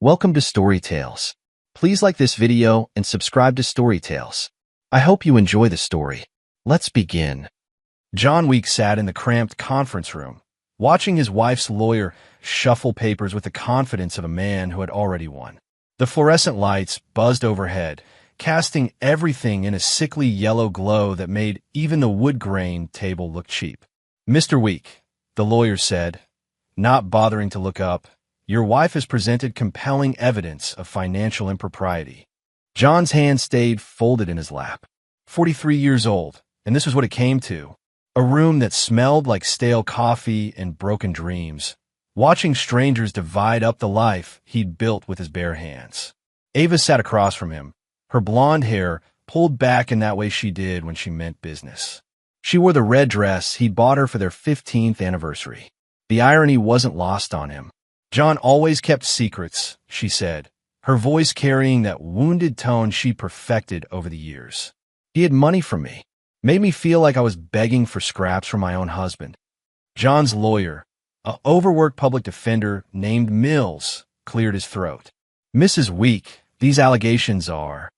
Welcome to Storytales. Please like this video and subscribe to Storytales. I hope you enjoy the story. Let's begin. John Week sat in the cramped conference room, watching his wife's lawyer shuffle papers with the confidence of a man who had already won. The fluorescent lights buzzed overhead, casting everything in a sickly yellow glow that made even the wood-grain table look cheap. "Mr. Week," the lawyer said, not bothering to look up, "your wife has presented compelling evidence of financial impropriety." John's hand stayed folded in his lap. 43 years old, and this was what it came to. A room that smelled like stale coffee and broken dreams, watching strangers divide up the life he'd built with his bare hands. Ava sat across from him, her blonde hair pulled back in that way she did when she meant business. She wore the red dress he'd bought her for their 15th anniversary. The irony wasn't lost on him. "John always kept secrets," she said, her voice carrying that wounded tone she perfected over the years. "He had money from me, made me feel like I was begging for scraps from my own husband." John's lawyer, an overworked public defender named Mills, cleared his throat. "Mrs. Week, these allegations are—"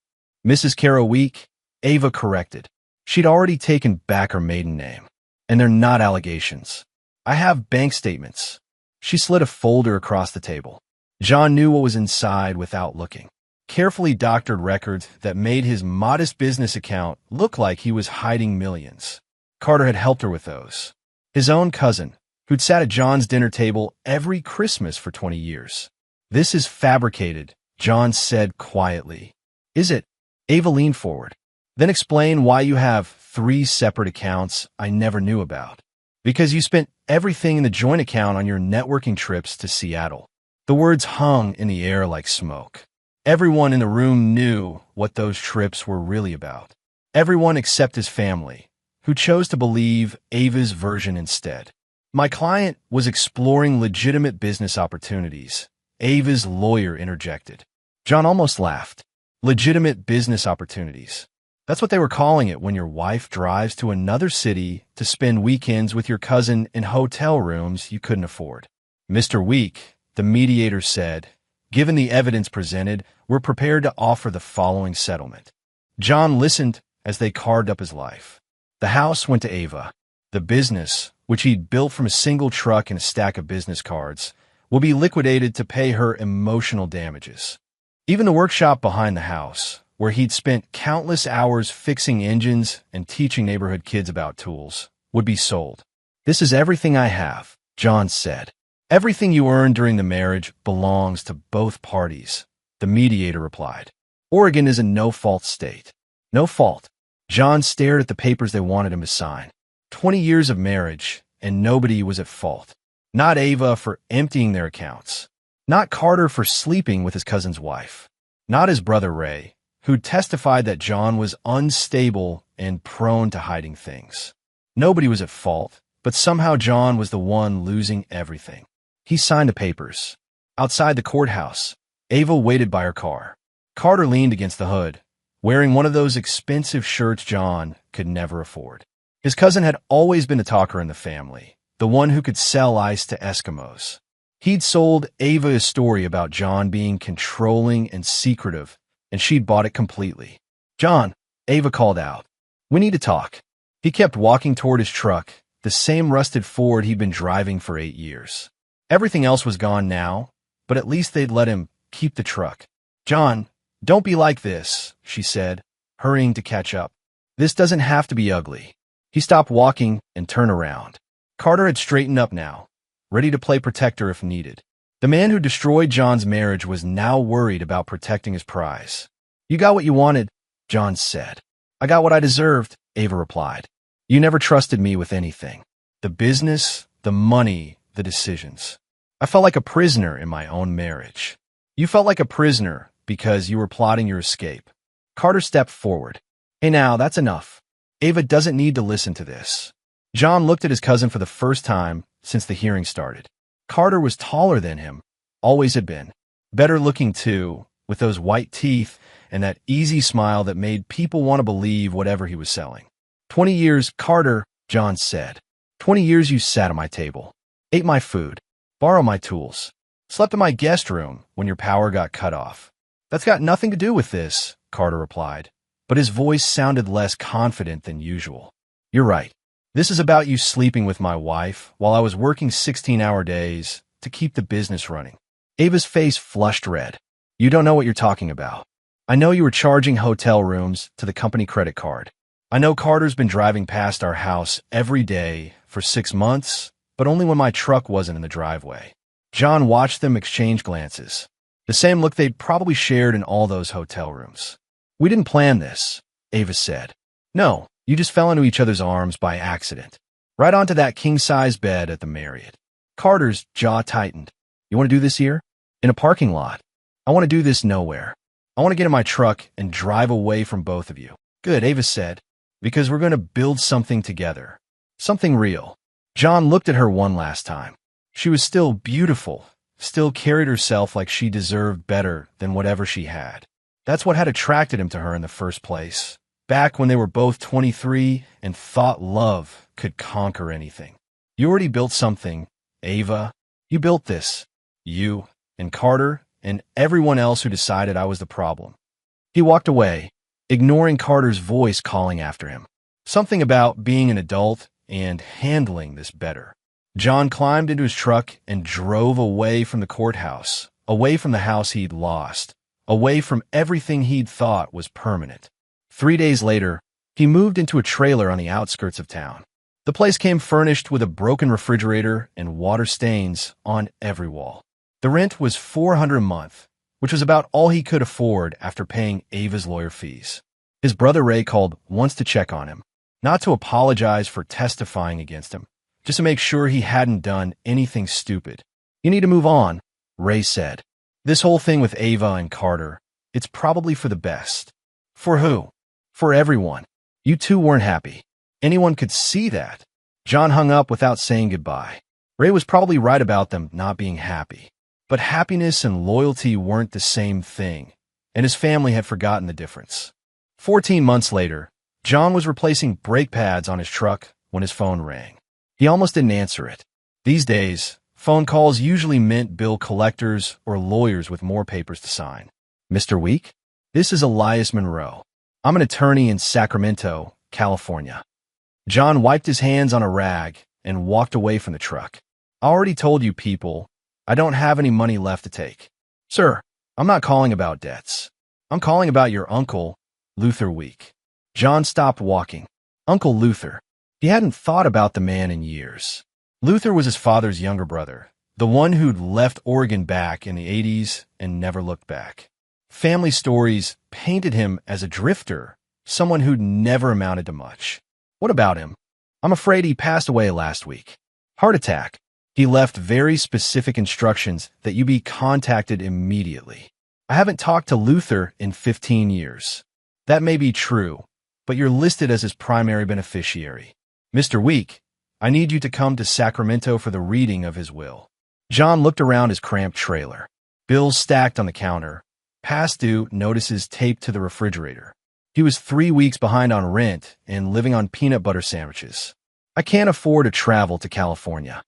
"Mrs. Carol Week," Ava corrected. She'd already taken back her maiden name. "And they're not allegations. I have bank statements." She slid a folder across the table. John knew what was inside without looking. Carefully doctored records that made his modest business account look like he was hiding millions. Carter had helped her with those. His own cousin, who'd sat at John's dinner table every Christmas for 20 years. "This is fabricated," John said quietly. "Is it?" Ava leaned forward. "Then explain why you have 3 separate accounts I never knew about." "Because you spent everything in the joint account on your networking trips to Seattle." The words hung in the air like smoke. Everyone in the room knew what those trips were really about. Everyone except his family, who chose to believe Ava's version instead. "My client was exploring legitimate business opportunities," Ava's lawyer interjected. John almost laughed. Legitimate business opportunities. That's what they were calling it when your wife drives to another city to spend weekends with your cousin in hotel rooms you couldn't afford. "Mr. Week," the mediator said, "given the evidence presented, we're prepared to offer the following settlement." John listened as they carved up his life. The house went to Ava. The business, which he'd built from a single truck and a stack of business cards, would be liquidated to pay her emotional damages. Even the workshop behind the house, where he'd spent countless hours fixing engines and teaching neighborhood kids about tools, would be sold. "This is everything I have," John said. "Everything you earned during the marriage belongs to both parties," the mediator replied. "Oregon is a no-fault state." "No fault." John stared at the papers they wanted him to sign. 20 years of marriage, and nobody was at fault. Not Ava for emptying their accounts. Not Carter for sleeping with his cousin's wife. Not his brother Ray, who testified that John was unstable and prone to hiding things. Nobody was at fault, but somehow John was the one losing everything. He signed the papers. Outside the courthouse, Ava waited by her car. Carter leaned against the hood, wearing one of those expensive shirts John could never afford. His cousin had always been a talker in the family, the one who could sell ice to Eskimos. He'd sold Ava a story about John being controlling and secretive, and she'd bought it completely. "John," Ava called out, "we need to talk." He kept walking toward his truck, the same rusted Ford he'd been driving for 8 years. Everything else was gone now, but at least they'd let him keep the truck. "John, don't be like this," she said, hurrying to catch up. "This doesn't have to be ugly." He stopped walking and turned around. Carter had straightened up now, ready to play protector if needed. The man who destroyed John's marriage was now worried about protecting his prize. "You got what you wanted," John said. "I got what I deserved," Ava replied. "You never trusted me with anything. The business, the money, the decisions. I felt like a prisoner in my own marriage. You felt like a prisoner because you were plotting your escape." Carter stepped forward. "Hey now, that's enough. Ava doesn't need to listen to this." John looked at his cousin for the first time since the hearing started. Carter was taller than him, always had been. Better looking too, with those white teeth and that easy smile that made people want to believe whatever he was selling. 20 years, Carter," John said. 20 years you sat at my table, ate my food, borrowed my tools. Slept in my guest room when your power got cut off. That's got nothing to do with this, Carter replied, but his voice sounded less confident than usual. You're right. This is about you sleeping with my wife while I was working 16-hour days to keep the business running. Ava's face flushed red. You don't know what you're talking about. I know you were charging hotel rooms to the company credit card. I know Carter's been driving past our house every day for 6 months, but only when my truck wasn't in the driveway. John watched them exchange glances, the same look they'd probably shared in all those hotel rooms. We didn't plan this, Ava said. No, you just fell into each other's arms by accident. Right onto that king-size bed at the Marriott. Carter's jaw tightened. You want to do this here? In a parking lot. I want to do this nowhere. I want to get in my truck and drive away from both of you. Good, Ava said, because we're going to build something together. Something real. John looked at her one last time. She was still beautiful, still carried herself like she deserved better than whatever she had. That's what had attracted him to her in the first place, back when they were both 23 and thought love could conquer anything. You already built something, Ava. You built this. You and Carter and everyone else who decided I was the problem. He walked away, ignoring Carter's voice calling after him. Something about being an adult and handling this better. John climbed into his truck and drove away from the courthouse, away from the house he'd lost, away from everything he'd thought was permanent. 3 days later, he moved into a trailer on the outskirts of town. The place came furnished with a broken refrigerator and water stains on every wall. The rent was $400 a month, which was about all he could afford after paying Ava's lawyer fees. His brother Ray called once to check on him, not to apologize for testifying against him, just to make sure he hadn't done anything stupid. You need to move on, Ray said. This whole thing with Ava and Carter, it's probably for the best. For who? For everyone. You two weren't happy. Anyone could see that. John hung up without saying goodbye. Ray was probably right about them not being happy. But happiness and loyalty weren't the same thing, and his family had forgotten the difference. 14 months later, John was replacing brake pads on his truck when his phone rang. He almost didn't answer it. These days, phone calls usually meant bill collectors or lawyers with more papers to sign. Mr. Week? This is Elias Monroe. I'm an attorney in Sacramento, California. John wiped his hands on a rag and walked away from the truck. I already told you people, I don't have any money left to take. Sir, I'm not calling about debts. I'm calling about your uncle, Luther Week. John stopped walking. Uncle Luther. He hadn't thought about the man in years. Luther was his father's younger brother, the one who'd left Oregon back in the 80s and never looked back. Family stories painted him as a drifter, someone who'd never amounted to much. What about him? I'm afraid he passed away last week. Heart attack. He left very specific instructions that you be contacted immediately. I haven't talked to Luther in 15 years. That may be true, but you're listed as his primary beneficiary. Mr. Week, I need you to come to Sacramento for the reading of his will. John looked around his cramped trailer. Bills stacked on the counter. Past due notices taped to the refrigerator. He was 3 weeks behind on rent and living on peanut butter sandwiches. I can't afford to travel to California.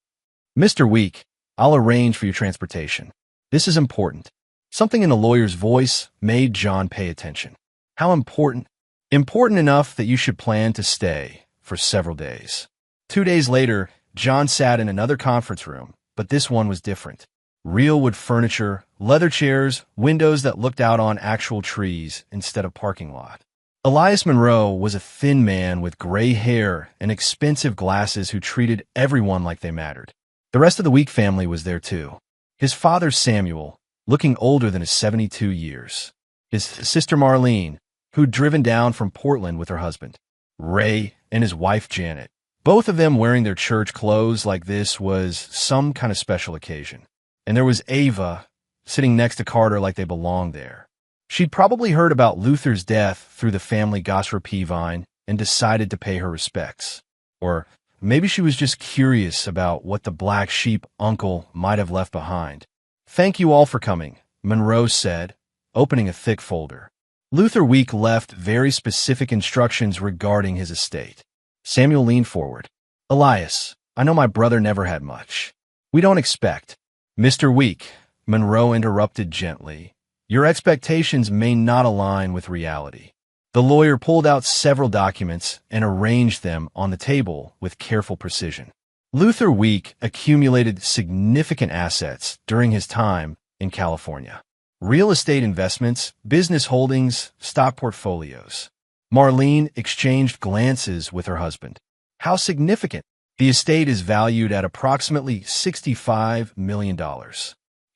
Mr. Week, I'll arrange for your transportation. This is important. Something in the lawyer's voice made John pay attention. How important? Important enough that you should plan to stay for several days. 2 days later, John sat in another conference room, but this one was different. Real wood furniture, leather chairs, windows that looked out on actual trees instead of parking lot. Elias Monroe was a thin man with gray hair and expensive glasses who treated everyone like they mattered. The rest of the Week family was there too. His father Samuel, looking older than his 72 years. His sister Marlene, who'd driven down from Portland with her husband. Ray and his wife Janet. Both of them wearing their church clothes like this was some kind of special occasion. And there was Ava, sitting next to Carter like they belonged there. She'd probably heard about Luther's death through the family gossip vine and decided to pay her respects. Or maybe she was just curious about what the black sheep uncle might have left behind. Thank you all for coming, Monroe said, opening a thick folder. Luther Week left very specific instructions regarding his estate. Samuel leaned forward. Elias, I know my brother never had much. We don't expect. Mr. Week, Monroe interrupted gently. Your expectations may not align with reality. The lawyer pulled out several documents and arranged them on the table with careful precision. Luther Week accumulated significant assets during his time in California. Real estate investments, business holdings, stock portfolios. Marlene exchanged glances with her husband. How significant? The estate is valued at approximately $65 million.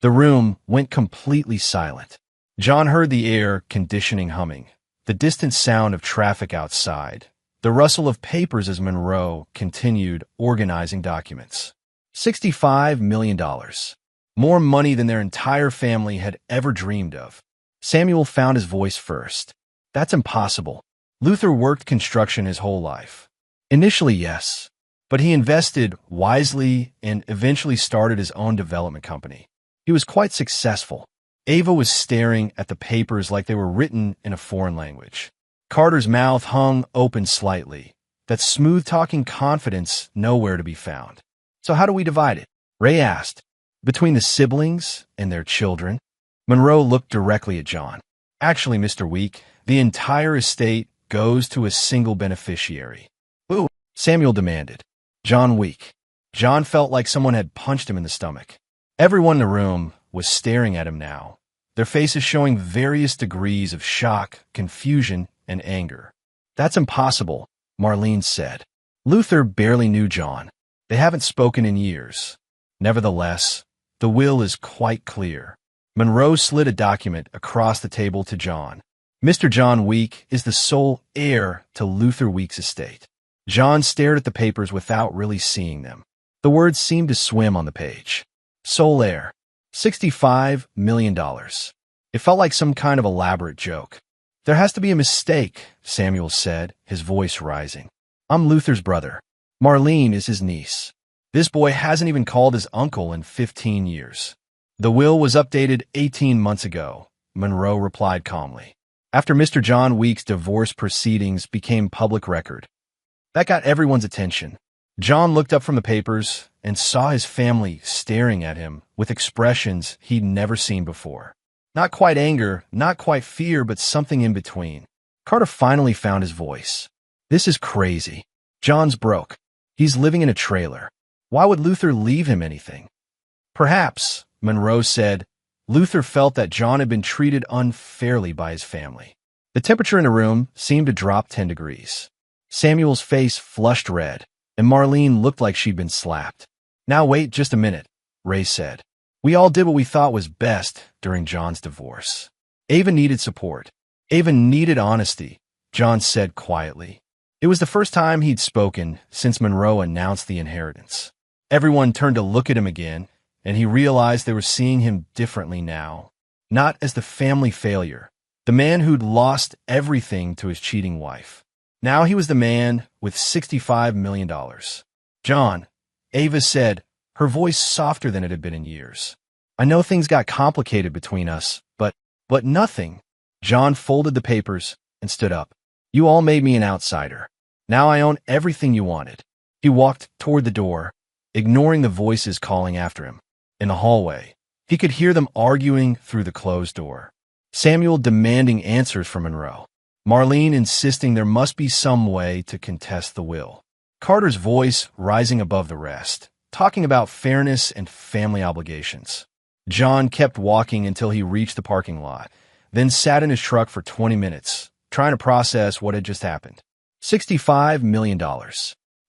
The room went completely silent. John heard the air conditioning humming, the distant sound of traffic outside, the rustle of papers as Monroe continued organizing documents. $65 million. More money than their entire family had ever dreamed of. Samuel found his voice first. That's impossible. Luther worked construction his whole life. Initially, yes, but he invested wisely and eventually started his own development company. He was quite successful. Ava was staring at the papers like they were written in a foreign language. Carter's mouth hung open slightly, that smooth-talking confidence nowhere to be found. So how do we divide it? Ray asked. Between the siblings and their children? Monroe looked directly at John. Actually, Mr. Week, the entire estate goes to a single beneficiary. Who? Samuel demanded. John Week. John felt like someone had punched him in the stomach. Everyone in the room was staring at him now, their faces showing various degrees of shock, confusion, and anger. That's impossible, Marlene said. Luther barely knew John. They haven't spoken in years. Nevertheless, the will is quite clear. Monroe slid a document across the table to John. Mr. John Week is the sole heir to Luther Week's estate. John stared at the papers without really seeing them. The words seemed to swim on the page. Sole heir. $65 million. It felt like some kind of elaborate joke. There has to be a mistake, Samuel said, his voice rising. I'm Luther's brother. Marlene is his niece. This boy hasn't even called his uncle in 15 years. The will was updated 18 months ago, Monroe replied calmly, after Mr. John Week's divorce proceedings became public record. That got everyone's attention. John looked up from the papers and saw his family staring at him with expressions he'd never seen before. Not quite anger, not quite fear, but something in between. Carter finally found his voice. This is crazy. John's broke. He's living in a trailer. Why would Luther leave him anything? Perhaps, Monroe said, Luther felt that John had been treated unfairly by his family. The temperature in the room seemed to drop 10 degrees. Samuel's face flushed red, and Marlene looked like she'd been slapped. Now wait just a minute, Ray said. We all did what we thought was best during John's divorce. Ava needed support. Ava needed honesty, John said quietly. It was the first time he'd spoken since Monroe announced the inheritance. Everyone turned to look at him again, and he realized they were seeing him differently now. Not as the family failure, the man who'd lost everything to his cheating wife. Now he was the man with $65 million. John, Ava said, her voice softer than it had been in years. I know things got complicated between us, but nothing. John folded the papers and stood up. You all made me an outsider. Now I own everything you wanted. He walked toward the door, ignoring the voices calling after him. In the hallway, he could hear them arguing through the closed door. Samuel demanding answers from Monroe. Marlene insisting there must be some way to contest the will. Carter's voice rising above the rest, talking about fairness and family obligations. John kept walking until he reached the parking lot, then sat in his truck for 20 minutes, trying to process what had just happened. $65 million.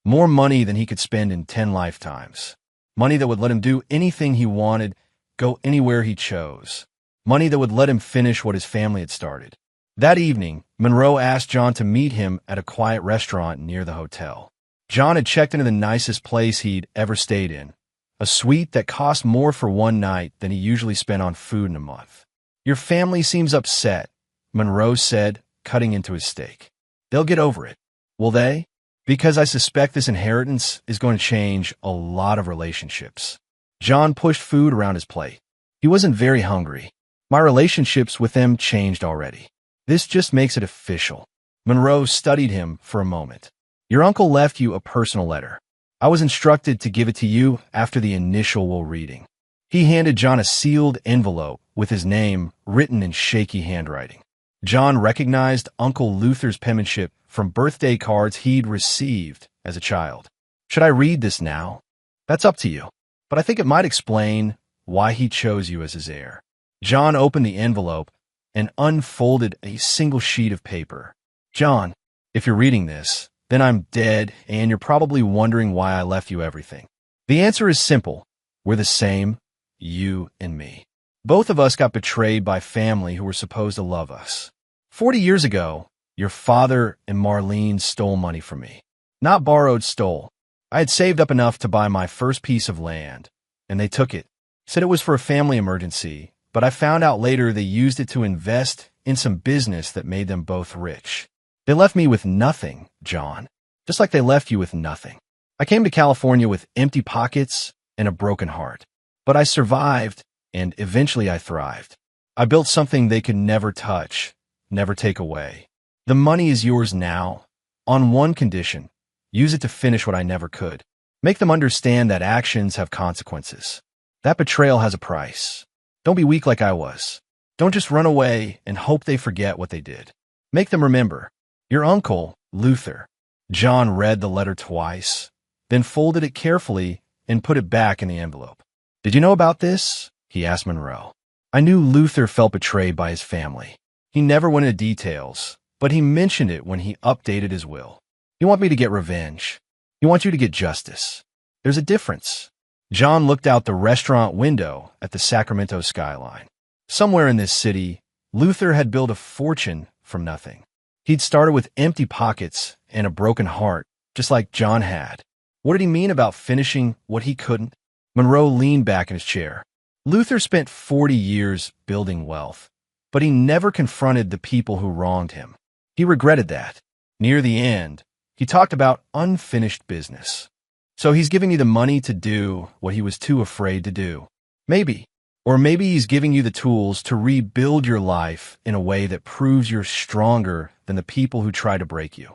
More money than he could spend in 10 lifetimes. Money that would let him do anything he wanted, go anywhere he chose. Money that would let him finish what his family had started. That evening, Monroe asked John to meet him at a quiet restaurant near the hotel. John had checked into the nicest place he'd ever stayed in, a suite that cost more for one night than he usually spent on food in a month. Your family seems upset, Monroe said, cutting into his steak. They'll get over it. Will they? Because I suspect this inheritance is going to change a lot of relationships. John pushed food around his plate. He wasn't very hungry. My relationships with them changed already. This just makes it official. Monroe studied him for a moment. Your uncle left you a personal letter. I was instructed to give it to you after the initial will reading. He handed John a sealed envelope with his name written in shaky handwriting. John recognized Uncle Luther's penmanship from birthday cards he'd received as a child. Should I read this now? That's up to you, but I think it might explain why he chose you as his heir. John opened the envelope and unfolded a single sheet of paper. John, if you're reading this, then I'm dead, and you're probably wondering why I left you everything. The answer is simple. We're the same, you and me. Both of us got betrayed by family who were supposed to love us. 40 years ago, your father and Marlene stole money from me. Not borrowed, stole. I had saved up enough to buy my first piece of land, and they took it. Said it was for a family emergency, but I found out later they used it to invest in some business that made them both rich. They left me with nothing, John, just like they left you with nothing. I came to California with empty pockets and a broken heart, but I survived, and eventually I thrived. I built something they could never touch, never take away. The money is yours now, on one condition. Use it to finish what I never could. Make them understand that actions have consequences. That betrayal has a price. Don't be weak like I was. Don't just run away and hope they forget what they did. Make them remember. Your uncle, Luther. John read the letter twice, then folded it carefully and put it back in the envelope. Did you know about this? He asked Monroe. I knew Luther felt betrayed by his family. He never went into details, but he mentioned it when he updated his will. You want me to get revenge. You want you to get justice. There's a difference. John looked out the restaurant window at the Sacramento skyline. Somewhere in this city, Luther had built a fortune from nothing. He'd started with empty pockets and a broken heart, just like John had. What did he mean about finishing what he couldn't? Monroe leaned back in his chair. Luther spent 40 years building wealth, but he never confronted the people who wronged him. He regretted that. Near the end, he talked about unfinished business. So he's giving you the money to do what he was too afraid to do. Maybe. Or maybe he's giving you the tools to rebuild your life in a way that proves you're stronger than the people who try to break you.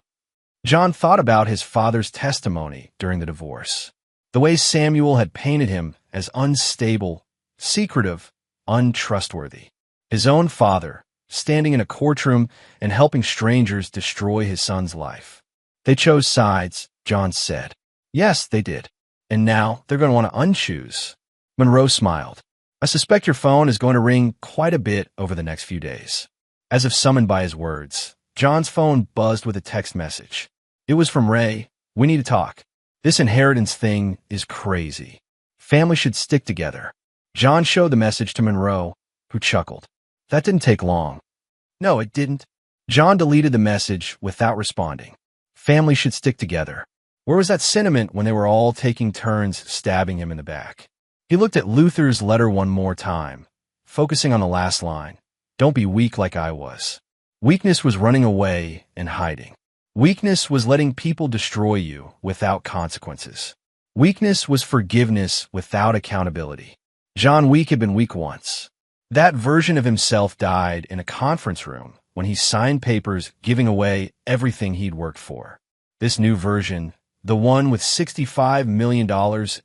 John thought about his father's testimony during the divorce. The way Samuel had painted him as unstable, secretive, untrustworthy. His own father, standing in a courtroom and helping strangers destroy his son's life. They chose sides, John said. Yes, they did. And now they're going to want to unchoose. Monroe smiled. I suspect your phone is going to ring quite a bit over the next few days. As if summoned by his words, John's phone buzzed with a text message. It was from Ray. We need to talk. This inheritance thing is crazy. Family should stick together. John showed the message to Monroe, who chuckled. That didn't take long. No, it didn't. John deleted the message without responding. Family should stick together. Where was that sentiment when they were all taking turns stabbing him in the back? He looked at Luther's letter one more time, focusing on the last line. Don't be weak like I was. Weakness was running away and hiding. Weakness was letting people destroy you without consequences. Weakness was forgiveness without accountability. John Weak had been weak once. That version of himself died in a conference room when he signed papers giving away everything he'd worked for. This new version, the one with $65 million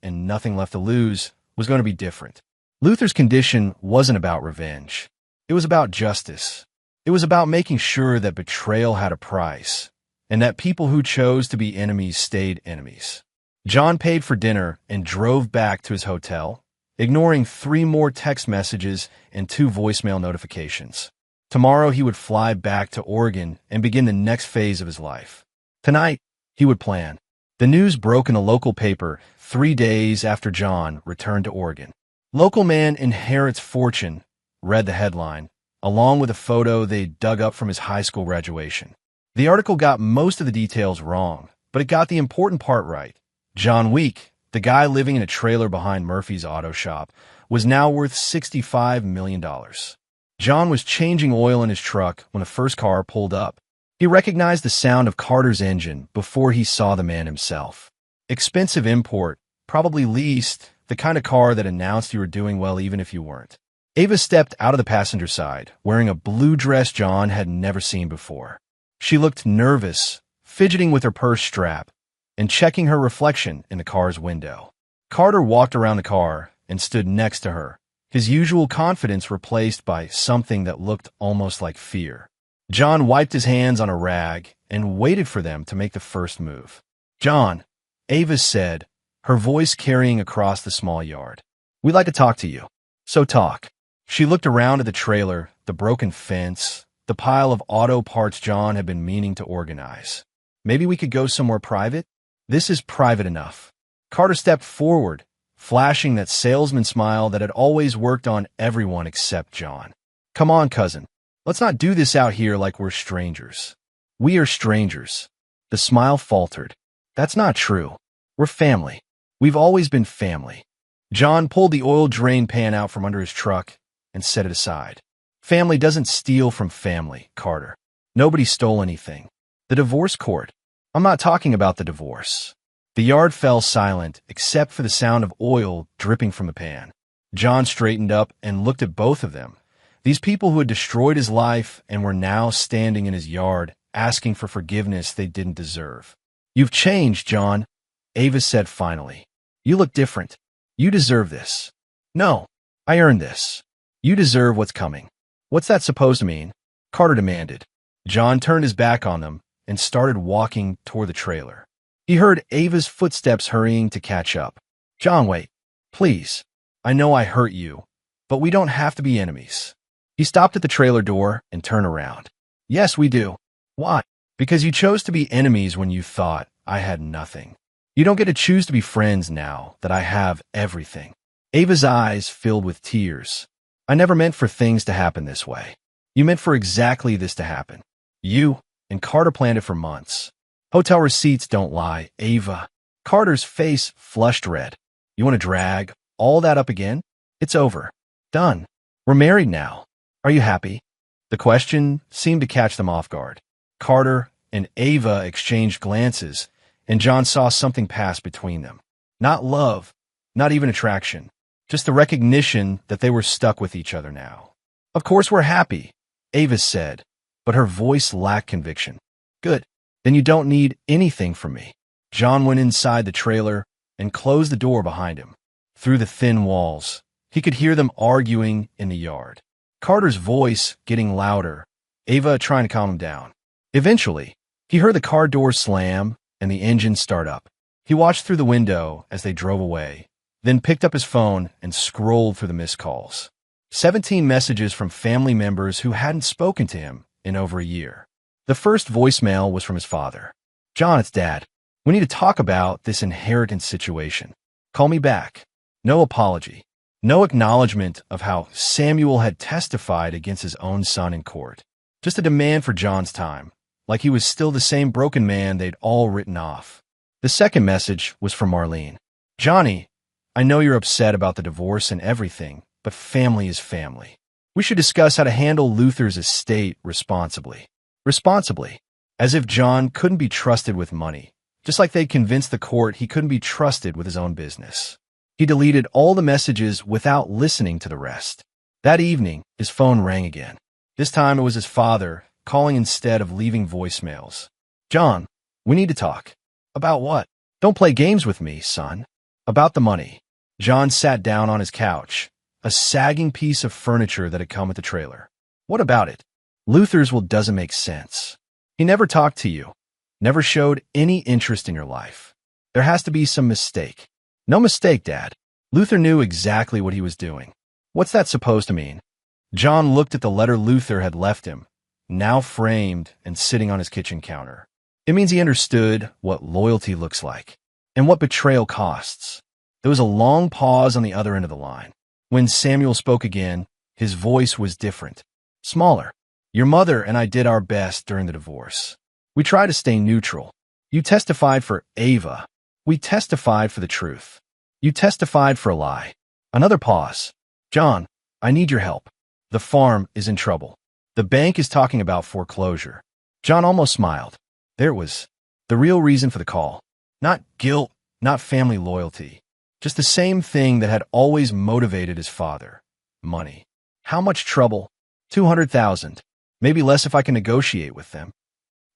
and nothing left to lose, was going to be different. Luther's condition wasn't about revenge. It was about justice. It was about making sure that betrayal had a price, and that people who chose to be enemies stayed enemies. John paid for dinner and drove back to his hotel, ignoring 3 more text messages and 2 voicemail notifications. Tomorrow he would fly back to Oregon and begin the next phase of his life. Tonight, he would plan. The news broke in the local paper 3 days after John returned to Oregon. Local man inherits fortune, read the headline, along with a photo they dug up from his high school graduation. The article got most of the details wrong, but it got the important part right. John Weak, the guy living in a trailer behind Murphy's auto shop, was now worth $65 million. John was changing oil in his truck when the first car pulled up. He recognized the sound of Carter's engine before he saw the man himself. Expensive import, probably leased, the kind of car that announced you were doing well even if you weren't. Ava stepped out of the passenger side, wearing a blue dress John had never seen before. She looked nervous, fidgeting with her purse strap, and checking her reflection in the car's window. Carter walked around the car, and stood next to her, his usual confidence replaced by something that looked almost like fear. John wiped his hands on a rag and waited for them to make the first move. "John," Ava said, her voice carrying across the small yard. "We'd like to talk to you." "So talk." She looked around at the trailer, the broken fence, the pile of auto parts John had been meaning to organize. "Maybe we could go somewhere private?" "This is private enough." Carter stepped forward, flashing that salesman smile that had always worked on everyone except John. "Come on, cousin. Let's not do this out here like we're strangers." "We are strangers." The smile faltered. "That's not true. We're family. We've always been family." John pulled the oil drain pan out from under his truck and set it aside. "Family doesn't steal from family, Carter. Nobody stole anything. The divorce court. I'm not talking about the divorce." The yard fell silent, except for the sound of oil dripping from the pan. John straightened up and looked at both of them. These people who had destroyed his life and were now standing in his yard, asking for forgiveness they didn't deserve. "You've changed, John," Ava said finally. "You look different. You deserve this." "No, I earned this." "You deserve what's coming." "What's that supposed to mean?" Carter demanded. John turned his back on them and started walking toward the trailer. He heard Ava's footsteps hurrying to catch up. "John, wait. Please. I know I hurt you, but we don't have to be enemies." He stopped at the trailer door and turned around. "Yes, we do." "Why?" "Because you chose to be enemies when you thought I had nothing. You don't get to choose to be friends now that I have everything." Ava's eyes filled with tears. "I never meant for things to happen this way. You meant for exactly this to happen. You and Carter planned it for months. Hotel receipts don't lie, Ava." Carter's face flushed red. "You want to drag all that up again? It's over. Done. We're married now. Are you happy?" The question seemed to catch them off guard. Carter and Ava exchanged glances, and John saw something pass between them. Not love, not even attraction, just the recognition that they were stuck with each other now. "Of course we're happy," Ava said, but her voice lacked conviction. "Good. Then you don't need anything from me." John went inside the trailer and closed the door behind him. Through the thin walls, he could hear them arguing in the yard. Carter's voice getting louder, Ava trying to calm him down. Eventually, he heard the car door slam and the engine start up. He watched through the window as they drove away, then picked up his phone and scrolled through the missed calls. 17 messages from family members who hadn't spoken to him in over a year. The first voicemail was from his father. "John, it's Dad. We need to talk about this inheritance situation. Call me back." No apology. No acknowledgement of how Samuel had testified against his own son in court. Just a demand for John's time, like he was still the same broken man they'd all written off. The second message was from Marlene. "Johnny, I know you're upset about the divorce and everything, but family is family. We should discuss how to handle Luther's estate responsibly." Responsibly, as if John couldn't be trusted with money, just like they'd convinced the court he couldn't be trusted with his own business. He deleted all the messages without listening to the rest. That evening, his phone rang again. This time it was his father, calling instead of leaving voicemails. "John, we need to talk." "About what?" "Don't play games with me, son." "About the money." John sat down on his couch, a sagging piece of furniture that had come with the trailer. "What about it?" "Luther's will doesn't make sense. He never talked to you, never showed any interest in your life. There has to be some mistake." "No mistake, Dad. Luther knew exactly what he was doing." "What's that supposed to mean?" John looked at the letter Luther had left him, now framed and sitting on his kitchen counter. It means he understood what loyalty looks like and what betrayal costs. There was a long pause on the other end of the line. When Samuel spoke again, his voice was different, smaller. "Your mother and I did our best during the divorce. We tried to stay neutral. You testified for Ava. We testified for the truth. You testified for a lie." Another pause. "John, I need your help. The farm is in trouble. The bank is talking about foreclosure." John almost smiled. There it was. The real reason for the call. Not guilt, not family loyalty. Just the same thing that had always motivated his father. Money. "How much trouble?" $200,000. Maybe less if I can negotiate with them.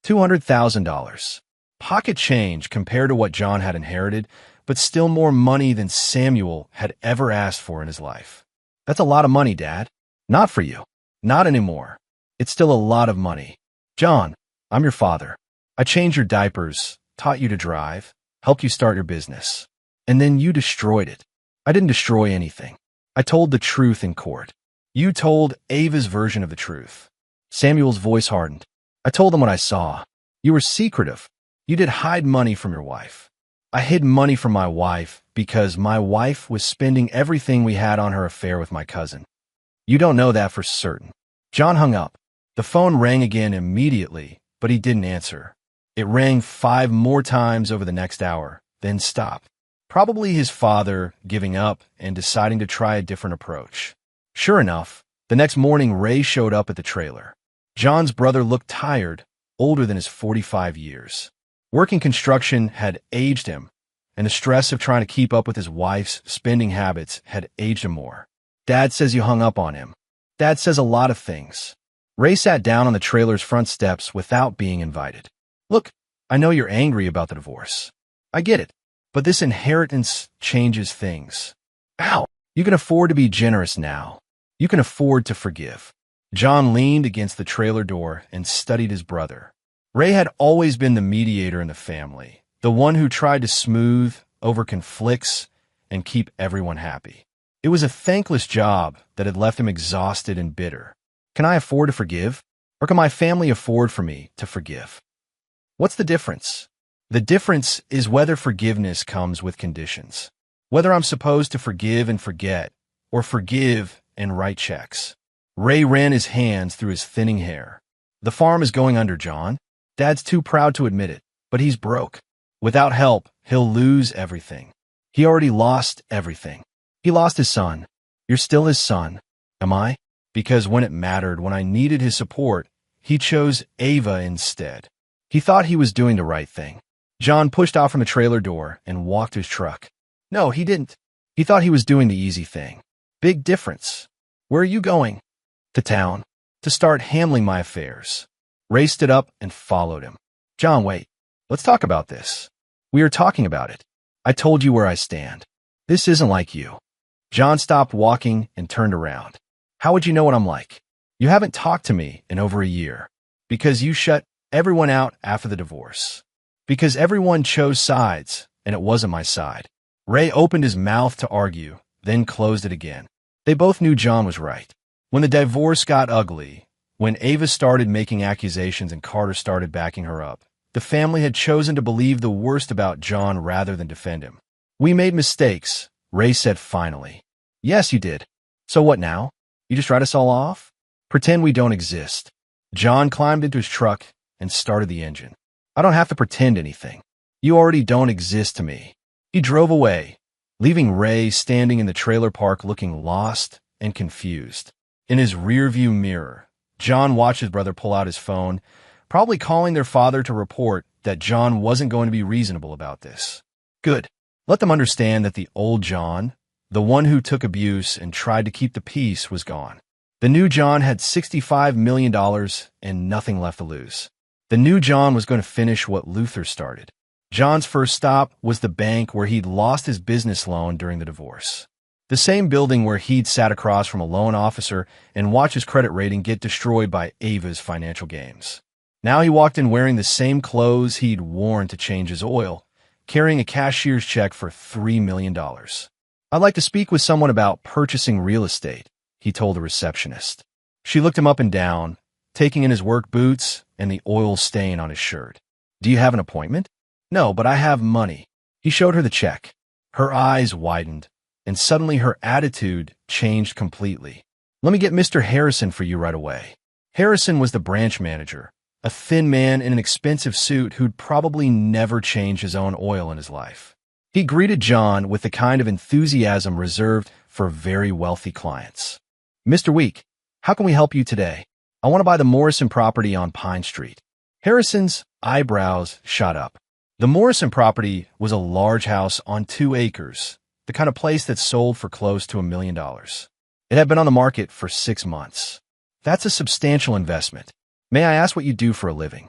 $200,000. Pocket change compared to what John had inherited, but still more money than Samuel had ever asked for in his life. That's a lot of money, Dad. Not for you. Not anymore. It's still a lot of money. John, I'm your father. I changed your diapers, taught you to drive, helped you start your business. And then you destroyed it. I didn't destroy anything. I told the truth in court. You told Ava's version of the truth. Samuel's voice hardened. I told them what I saw. You were secretive. You did hide money from your wife. I hid money from my wife because my wife was spending everything we had on her affair with my cousin. You don't know that for certain. John hung up. The phone rang again immediately, but he didn't answer. It rang 5 more times over the next hour, then stopped. Probably his father giving up and deciding to try a different approach. Sure enough, the next morning Ray showed up at the trailer. John's brother looked tired, older than his 45 years. Working construction had aged him, and the stress of trying to keep up with his wife's spending habits had aged him more. Dad says you hung up on him. Dad says a lot of things. Ray sat down on the trailer's front steps without being invited. Look, I know you're angry about the divorce. I get it, but this inheritance changes things. Ow! You can afford to be generous now. You can afford to forgive. John leaned against the trailer door and studied his brother. Ray had always been the mediator in the family, the one who tried to smooth over conflicts and keep everyone happy. It was a thankless job that had left him exhausted and bitter. Can I afford to forgive? Or can my family afford for me to forgive? What's the difference? The difference is whether forgiveness comes with conditions. Whether I'm supposed to forgive and forget, or forgive and write checks. Ray ran his hands through his thinning hair. The farm is going under, John. Dad's too proud to admit it, but he's broke. Without help, he'll lose everything. He already lost everything. He lost his son. You're still his son. Am I? Because when it mattered, when I needed his support, he chose Ava instead. He thought he was doing the right thing. John pushed out from the trailer door and walked to his truck. No, he didn't. He thought he was doing the easy thing. Big difference. Where are you going? To town. To start handling my affairs. Ray stood up and followed him. John, wait. Let's talk about this. We are talking about it. I told you where I stand. This isn't like you. John stopped walking and turned around. How would you know what I'm like? You haven't talked to me in over a year. Because you shut everyone out after the divorce. Because everyone chose sides, and it wasn't my side. Ray opened his mouth to argue, then closed it again. They both knew John was right. When the divorce got ugly, when Ava started making accusations and Carter started backing her up, the family had chosen to believe the worst about John rather than defend him. We made mistakes, Ray said finally. Yes, you did. So what now? You just write us all off? Pretend we don't exist. John climbed into his truck and started the engine. I don't have to pretend anything. You already don't exist to me. He drove away, leaving Ray standing in the trailer park looking lost and confused. In his rearview mirror, John watched his brother pull out his phone, probably calling their father to report that John wasn't going to be reasonable about this. Good. Let them understand that the old John, the one who took abuse and tried to keep the peace, was gone. The new John had $65 million and nothing left to lose. The new John was going to finish what Luther started. John's first stop was the bank where he'd lost his business loan during the divorce. The same building where he'd sat across from a loan officer and watched his credit rating get destroyed by Ava's financial games. Now he walked in wearing the same clothes he'd worn to change his oil, carrying a cashier's check for $3 million. I'd like to speak with someone about purchasing real estate, he told the receptionist. She looked him up and down, taking in his work boots and the oil stain on his shirt. Do you have an appointment? No, but I have money. He showed her the check. Her eyes widened, and suddenly her attitude changed completely. Let me get Mr. Harrison for you right away. Harrison was the branch manager, a thin man in an expensive suit who'd probably never changed his own oil in his life. He greeted John with the kind of enthusiasm reserved for very wealthy clients. Mr. Week, how can we help you today? I want to buy the Morrison property on Pine Street. Harrison's eyebrows shot up. The Morrison property was a large house on 2 acres, the kind of place that sold for close to $1 million. It had been on the market for 6 months. That's a substantial investment. May I ask what you do for a living?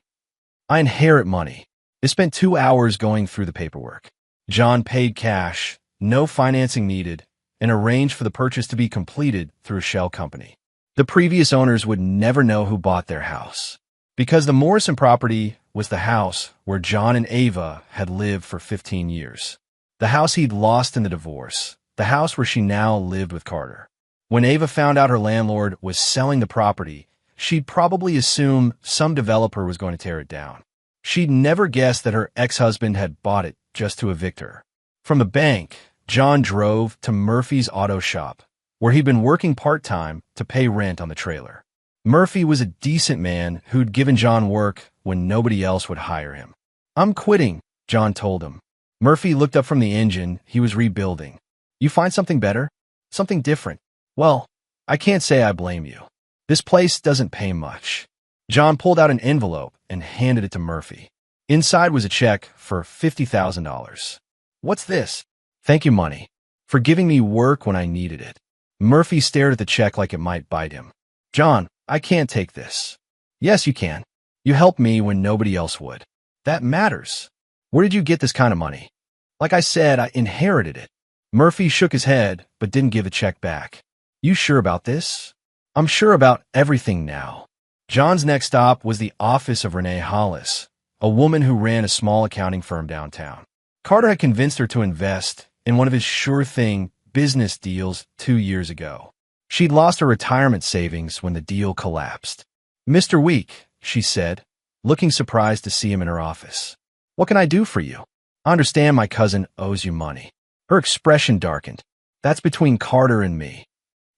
I inherit money. They spent 2 hours going through the paperwork. John paid cash, no financing needed, and arranged for the purchase to be completed through a shell company. The previous owners would never know who bought their house, because the Morrison property was the house where John and Ava had lived for 15 years. The house he'd lost in the divorce, the house where she now lived with Carter. When Ava found out her landlord was selling the property, she'd probably assume some developer was going to tear it down. She'd never guessed that her ex-husband had bought it just to evict her. From the bank, John drove to Murphy's auto shop, where he'd been working part-time to pay rent on the trailer. Murphy was a decent man who'd given John work when nobody else would hire him. "I'm quitting," John told him. Murphy looked up from the engine he was rebuilding. "You find something better? Something different?" "Well, I can't say I blame you. This place doesn't pay much." John pulled out an envelope and handed it to Murphy. Inside was a check for $50,000. "What's this?" "Thank you money, for giving me work when I needed it." Murphy stared at the check like it might bite him. "John, I can't take this." "Yes, you can. You helped me when nobody else would. That matters. Where did you get this kind of money?" "Like I said, I inherited it." Murphy shook his head, but didn't give the check back. "You sure about this?" "I'm sure about everything now." John's next stop was the office of Renee Hollis, a woman who ran a small accounting firm downtown. Carter had convinced her to invest in one of his sure-thing business deals 2 years ago. She'd lost her retirement savings when the deal collapsed. "Mr. Week," she said, looking surprised to see him in her office. "What can I do for you? I understand my cousin owes you money." Her expression darkened. "That's between Carter and me."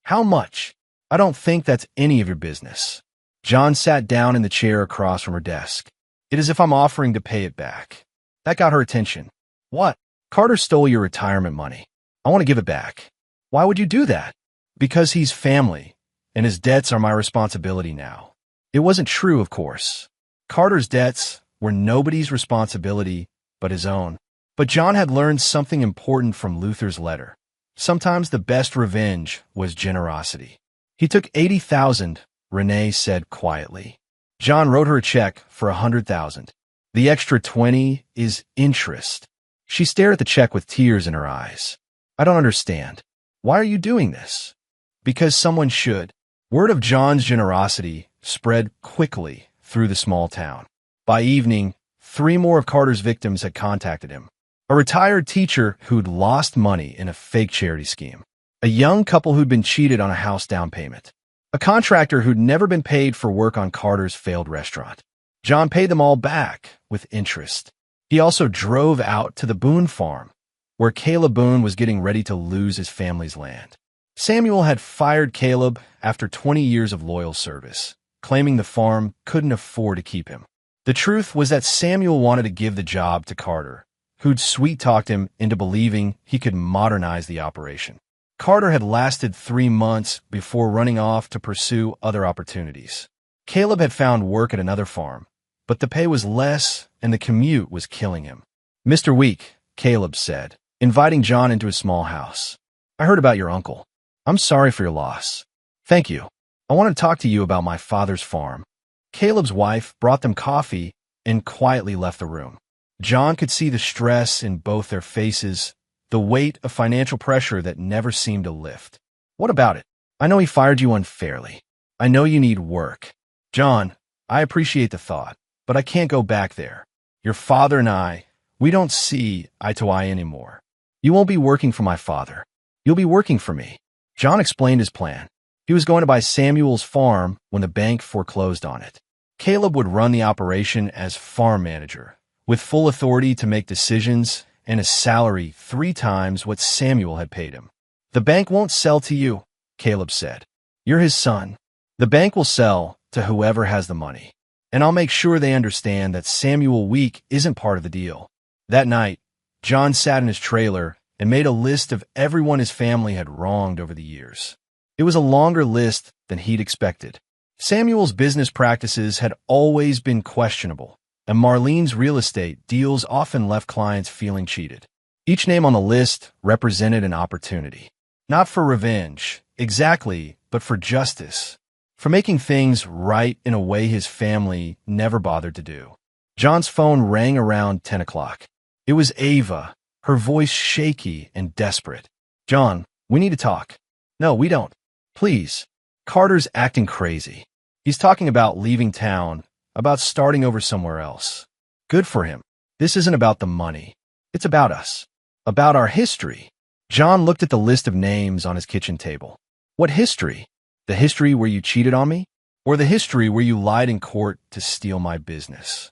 "How much?" "I don't think that's any of your business." John sat down in the chair across from her desk. "It is if I'm offering to pay it back." That got her attention. "What?" "Carter stole your retirement money. I want to give it back." "Why would you do that?" "Because he's family, and his debts are my responsibility now." It wasn't true, of course. Carter's debts were nobody's responsibility but his own. But John had learned something important from Luther's letter. Sometimes the best revenge was generosity. "He took 80,000, Renee said quietly. John wrote her a check for 100,000. "The extra 20 is interest." She stared at the check with tears in her eyes. "I don't understand. Why are you doing this?" "Because someone should." Word of John's generosity spread quickly through the small town. By evening, 3 more of Carter's victims had contacted him. A retired teacher who'd lost money in a fake charity scheme. A young couple who'd been cheated on a house down payment. A contractor who'd never been paid for work on Carter's failed restaurant. John paid them all back with interest. He also drove out to the Boone farm, where Caleb Boone was getting ready to lose his family's land. Samuel had fired Caleb after 20 years of loyal service, claiming the farm couldn't afford to keep him. The truth was that Samuel wanted to give the job to Carter, who'd sweet-talked him into believing he could modernize the operation. Carter had lasted 3 months before running off to pursue other opportunities. Caleb had found work at another farm, but the pay was less and the commute was killing him. "Mr. Week," Caleb said, inviting John into his small house. "I heard about your uncle. I'm sorry for your loss." "Thank you. I want to talk to you about my father's farm." Caleb's wife brought them coffee and quietly left the room. John could see the stress in both their faces, the weight of financial pressure that never seemed to lift. "What about it? I know he fired you unfairly. I know you need work." "John, I appreciate the thought, but I can't go back there. Your father and I, we don't see eye to eye anymore. You won't be working for my father. You'll be working for me." John explained his plan. He was going to buy Samuel's farm when the bank foreclosed on it. Caleb would run the operation as farm manager, with full authority to make decisions and a salary 3 times what Samuel had paid him. "The bank won't sell to you," Caleb said. "You're his son. The bank will sell to whoever has the money. And I'll make sure they understand that Samuel Week isn't part of the deal." That night, John sat in his trailer and made a list of everyone his family had wronged over the years. It was a longer list than he'd expected. Samuel's business practices had always been questionable, and Marlene's real estate deals often left clients feeling cheated. Each name on the list represented an opportunity. Not for revenge, exactly, but for justice. For making things right in a way his family never bothered to do. John's phone rang around 10 o'clock. It was Ava, her voice shaky and desperate. "John, we need to talk." "No, we don't. Please." Carter's acting crazy. He's talking about leaving town, about starting over somewhere else. Good for him. This isn't about the money. It's about us. About our history. John looked at the list of names on his kitchen table. What history? The history where you cheated on me? Or the history where you lied in court to steal my business?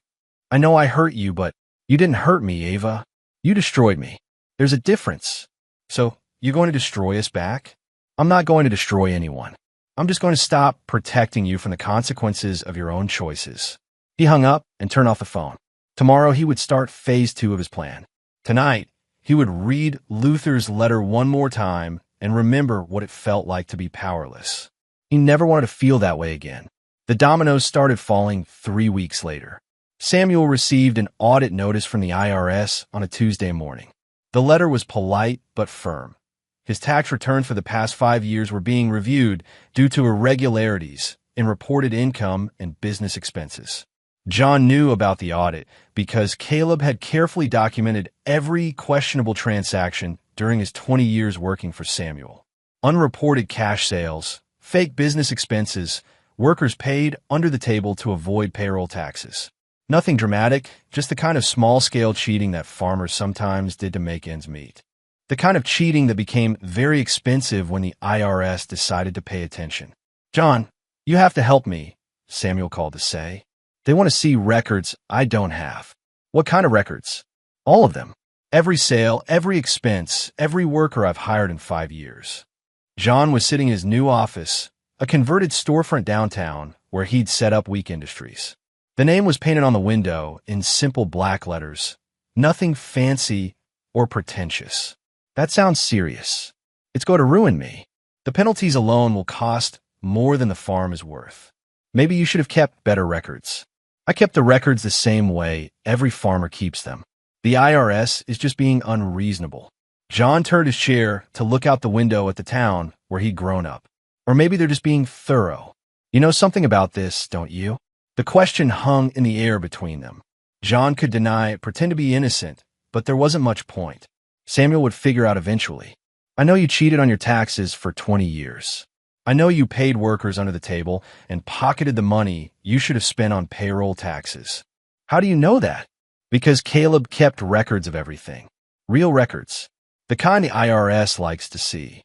I know I hurt you, but you didn't hurt me, Ava. You destroyed me. There's a difference. So, you're going to destroy us back? I'm not going to destroy anyone. I'm just going to stop protecting you from the consequences of your own choices. He hung up and turned off the phone. Tomorrow he would start phase 2 of his plan. Tonight, he would read Luther's letter one more time and remember what it felt like to be powerless. He never wanted to feel that way again. The dominoes started falling 3 weeks later. Samuel received an audit notice from the IRS on a Tuesday morning. The letter was polite but firm. His tax returns for the past 5 years were being reviewed due to irregularities in reported income and business expenses. John knew about the audit because Caleb had carefully documented every questionable transaction during his 20 years working for Samuel. Unreported cash sales, fake business expenses, workers paid under the table to avoid payroll taxes. Nothing dramatic, just the kind of small-scale cheating that farmers sometimes did to make ends meet. The kind of cheating that became very expensive when the IRS decided to pay attention. "John, you have to help me," Samuel called to say. "They want to see records I don't have." "What kind of records?" "All of them. Every sale, every expense, every worker I've hired in 5 years." John was sitting in his new office, a converted storefront downtown where he'd set up Week Industries. The name was painted on the window in simple black letters. Nothing fancy or pretentious. "That sounds serious. It's going to ruin me. The penalties alone will cost more than the farm is worth. Maybe you should have kept better records." "I kept the records the same way every farmer keeps them. The IRS is just being unreasonable." John turned his chair to look out the window at the town where he'd grown up. "Or maybe they're just being thorough. You know something about this, don't you?" The question hung in the air between them. John could deny, pretend to be innocent, but there wasn't much point. Samuel would figure out eventually. "I know you cheated on your taxes for 20 years. I know you paid workers under the table and pocketed the money you should have spent on payroll taxes." "How do you know that?" "Because Caleb kept records of everything. Real records. The kind the IRS likes to see."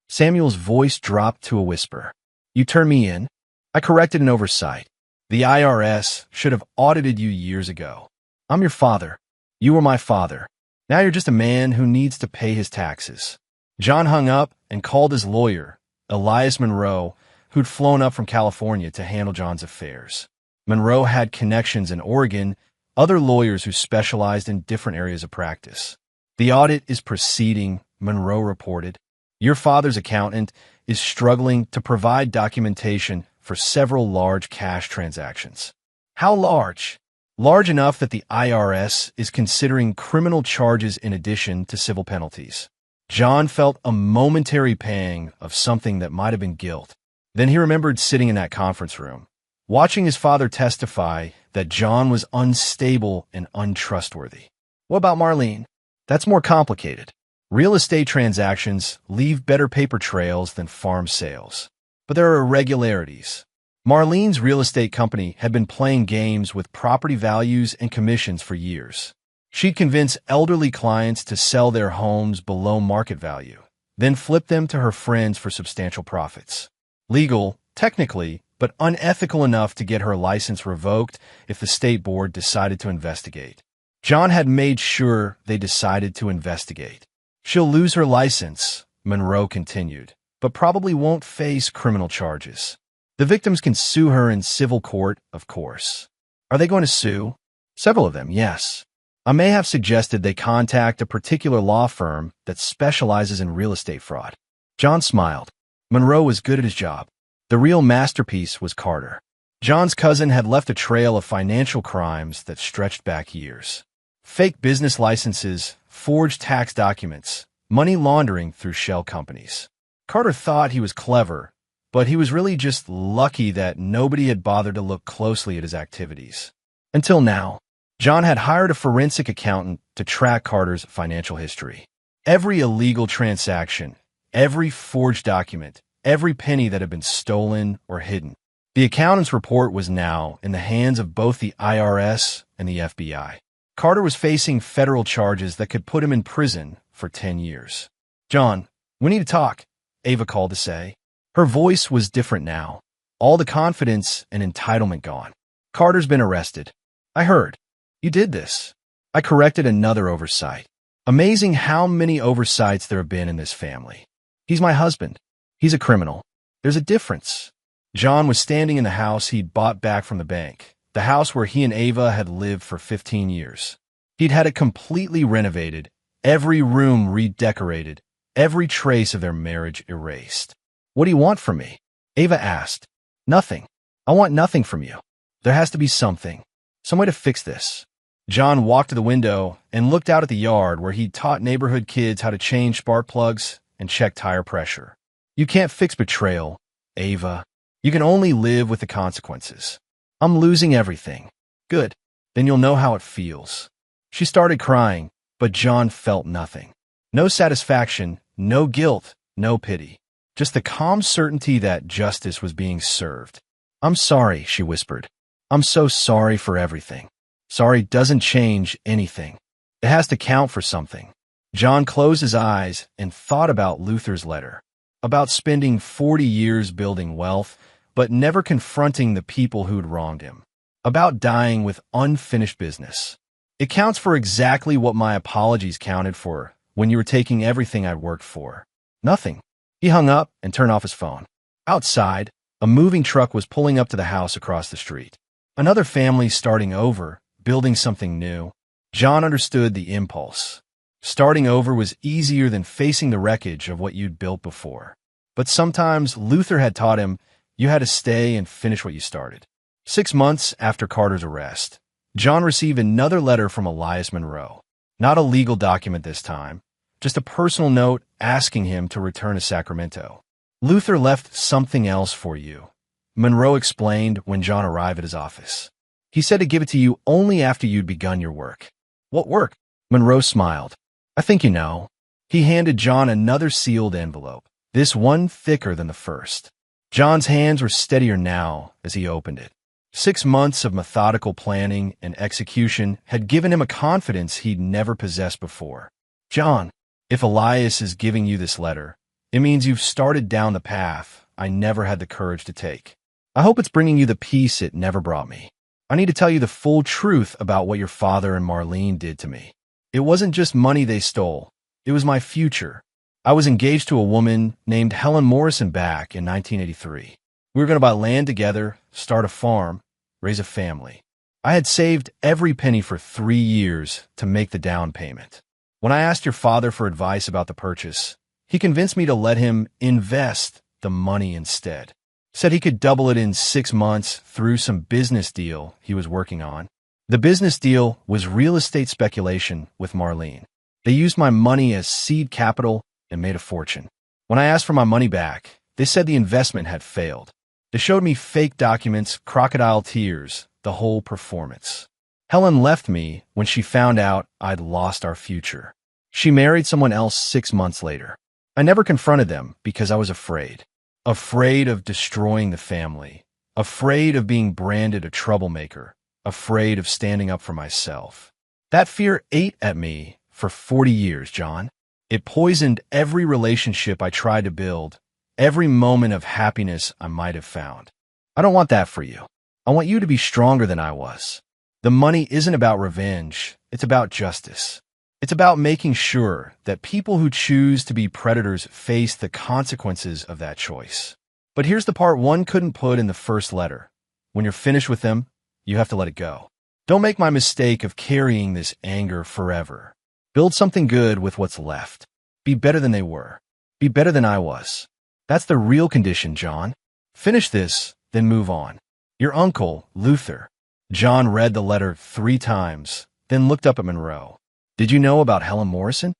Samuel's voice dropped to a whisper. "You turned me in. I corrected an oversight. The IRS should have audited you years ago. I'm your father. You were my father. Now you're just a man who needs to pay his taxes." John hung up and called his lawyer, Elias Monroe, who'd flown up from California to handle John's affairs. Monroe had connections in Oregon, other lawyers who specialized in different areas of practice. "The audit is proceeding," Monroe reported. "Your father's accountant is struggling to provide documentation for several large cash transactions." "How large?" "Large enough that the IRS is considering criminal charges in addition to civil penalties." John felt a momentary pang of something that might have been guilt. Then he remembered sitting in that conference room, watching his father testify that John was unstable and untrustworthy. "What about Marlene?" "That's more complicated. Real estate transactions leave better paper trails than farm sales. But there are irregularities. Marlene's real estate company had been playing games with property values and commissions for years. She'd convince elderly clients to sell their homes below market value, then flip them to her friends for substantial profits. Legal, technically, but unethical enough to get her license revoked if the state board decided to investigate. John had made sure they decided to investigate. "She'll lose her license," Monroe continued, "but probably won't face criminal charges. The victims can sue her in civil court, of course." "Are they going to sue?" "Several of them, yes. I may have suggested they contact a particular law firm that specializes in real estate fraud." John smiled. Monroe was good at his job. The real masterpiece was Carter. John's cousin had left a trail of financial crimes that stretched back years. Fake business licenses, forged tax documents, money laundering through shell companies. Carter thought he was clever, but he was really just lucky that nobody had bothered to look closely at his activities. Until now. John had hired a forensic accountant to track Carter's financial history. Every illegal transaction, every forged document, every penny that had been stolen or hidden. The accountant's report was now in the hands of both the IRS and the FBI. Carter was facing federal charges that could put him in prison for 10 years. "John, we need to talk," Ava called to say. Her voice was different now, all the confidence and entitlement gone. "Carter's been arrested. I heard. You did this." I corrected another oversight. Amazing how many oversights there have been in this family. "He's my husband. He's a criminal. There's a difference." John was standing in the house he'd bought back from the bank, the house where he and Ava had lived for 15 years. He'd had it completely renovated, every room redecorated, every trace of their marriage erased. "What do you want from me?" Ava asked. "Nothing. I want nothing from you. There has to be something. Some way to fix this." John walked to the window and looked out at the yard where he'd taught neighborhood kids how to change spark plugs and check tire pressure. "You can't fix betrayal, Ava. You can only live with the consequences. I'm losing everything." "Good. Then you'll know how it feels." She started crying, but John felt nothing. No satisfaction, no guilt, no pity. Just the calm certainty that justice was being served. "I'm sorry," she whispered. "I'm so sorry for everything." Sorry doesn't change anything. It has to count for something. John closed his eyes and thought about Luther's letter, about spending 40 years building wealth, but never confronting the people who'd wronged him, about dying with unfinished business. "It counts for exactly what my apologies counted for when you were taking everything I'd worked for. Nothing." He hung up and turned off his phone. Outside, a moving truck was pulling up to the house across the street. Another family starting over, building something new. John understood the impulse. Starting over was easier than facing the wreckage of what you'd built before. But sometimes Luther had taught him you had to stay and finish what you started. 6 months after Carter's arrest, John received another letter from Elias Monroe. Not a legal document this time, just a personal note asking him to return to Sacramento. "Luther left something else for you," Monroe explained when John arrived at his office. "He said to give it to you only after you'd begun your work." "What work?" Monroe smiled. "I think you know." He handed John another sealed envelope, this one thicker than the first. John's hands were steadier now as he opened it. 6 months of methodical planning and execution had given him a confidence he'd never possessed before. "John, if Elias is giving you this letter, it means you've started down the path I never had the courage to take. I hope it's bringing you the peace it never brought me. I need to tell you the full truth about what your father and Marlene did to me. It wasn't just money they stole. It was my future. I was engaged to a woman named Helen Morrison back in 1983. We were going to buy land together, start a farm, raise a family. I had saved every penny for 3 years to make the down payment. When I asked your father for advice about the purchase, he convinced me to let him invest the money instead. Said he could double it in 6 months through some business deal he was working on. The business deal was real estate speculation with Marlene. They used my money as seed capital and made a fortune. When I asked for my money back, they said the investment had failed. They showed me fake documents, crocodile tears, the whole performance. Helen left me when she found out I'd lost our future. She married someone else 6 months later. I never confronted them because I was afraid. Afraid of destroying the family. Afraid of being branded a troublemaker. Afraid of standing up for myself. That fear ate at me for 40 years, John. It poisoned every relationship I tried to build, every moment of happiness I might have found. I don't want that for you. I want you to be stronger than I was. The money isn't about revenge. It's about justice. It's about making sure that people who choose to be predators face the consequences of that choice. But here's the part one couldn't put in the first letter. When you're finished with them, you have to let it go. Don't make my mistake of carrying this anger forever. Build something good with what's left. Be better than they were. Be better than I was. That's the real condition, John. Finish this, then move on. Your uncle, Luther. John read the letter 3 times, then looked up at Monroe. Did you know about Helen Morrison?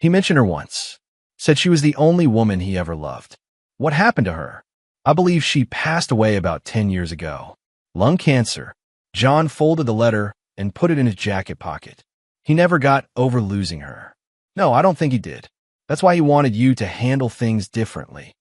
He mentioned her once. Said she was the only woman he ever loved. What happened to her? I believe she passed away about 10 years ago. Lung cancer. John folded the letter and put it in his jacket pocket. He never got over losing her. No, I don't think he did. That's why he wanted you to handle things differently.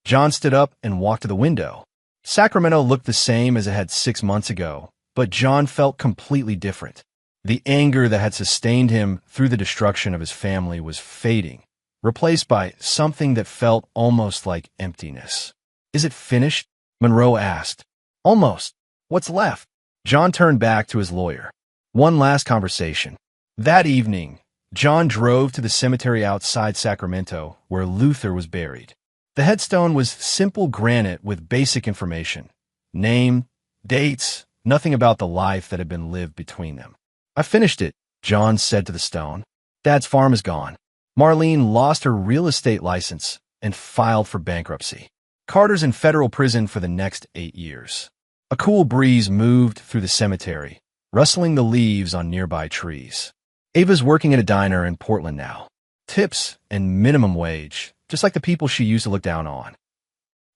John stood up and walked to the window. Sacramento looked the same as it had 6 months ago, but John felt completely different. The anger that had sustained him through the destruction of his family was fading, replaced by something that felt almost like emptiness. Is it finished? Monroe asked. Almost. What's left? John turned back to his lawyer. One last conversation. That evening, John drove to the cemetery outside Sacramento where Luther was buried. The headstone was simple granite with basic information. Name, dates, nothing about the life that had been lived between them. I finished it, John said to the stone. Dad's farm is gone. Marlene lost her real estate license and filed for bankruptcy. Carter's in federal prison for the next 8 years. A cool breeze moved through the cemetery, rustling the leaves on nearby trees. Ava's working at a diner in Portland now. Tips and minimum wage, just like the people she used to look down on.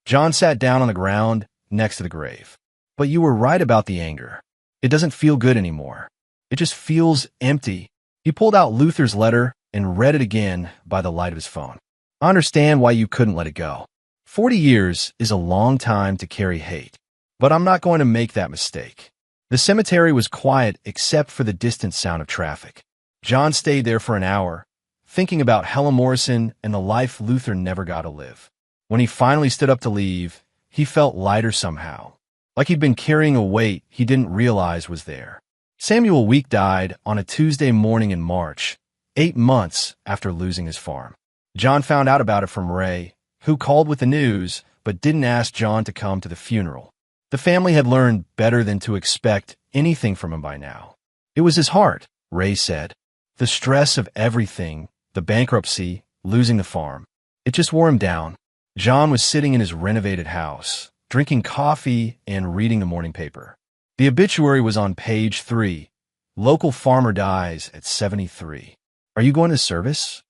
John sat down on the ground next to the grave. But you were right about the anger. It doesn't feel good anymore. It just feels empty. He pulled out Luther's letter and read it again by the light of his phone. I understand why you couldn't let it go. 40 years is a long time to carry hate, but I'm not going to make that mistake. The cemetery was quiet except for the distant sound of traffic. John stayed there for an hour, thinking about Helen Morrison and the life Luther never got to live. When he finally stood up to leave, he felt lighter somehow, like he'd been carrying a weight he didn't realize was there. Samuel Week died on a Tuesday morning in March, 8 months after losing his farm. John found out about it from Ray, who called with the news but didn't ask John to come to the funeral. The family had learned better than to expect anything from him by now. It was his heart, Ray said. The stress of everything, the bankruptcy, losing the farm, it just wore him down. John was sitting in his renovated house, drinking coffee and reading the morning paper. The obituary was on page 3. Local farmer dies at 73. Are you going to service?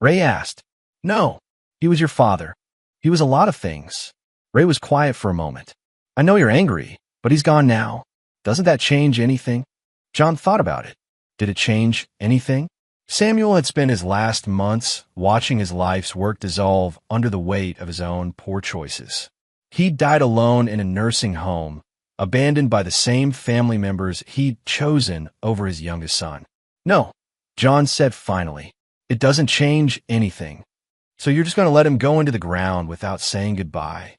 Ray asked. No, he was your father. He was a lot of things. Ray was quiet for a moment. I know you're angry, but he's gone now. Doesn't that change anything? John thought about it. Did it change anything? Samuel had spent his last months watching his life's work dissolve under the weight of his own poor choices. He'd died alone in a nursing home, abandoned by the same family members he'd chosen over his youngest son. No, John said finally, it doesn't change anything. So you're just going to let him go into the ground without saying goodbye?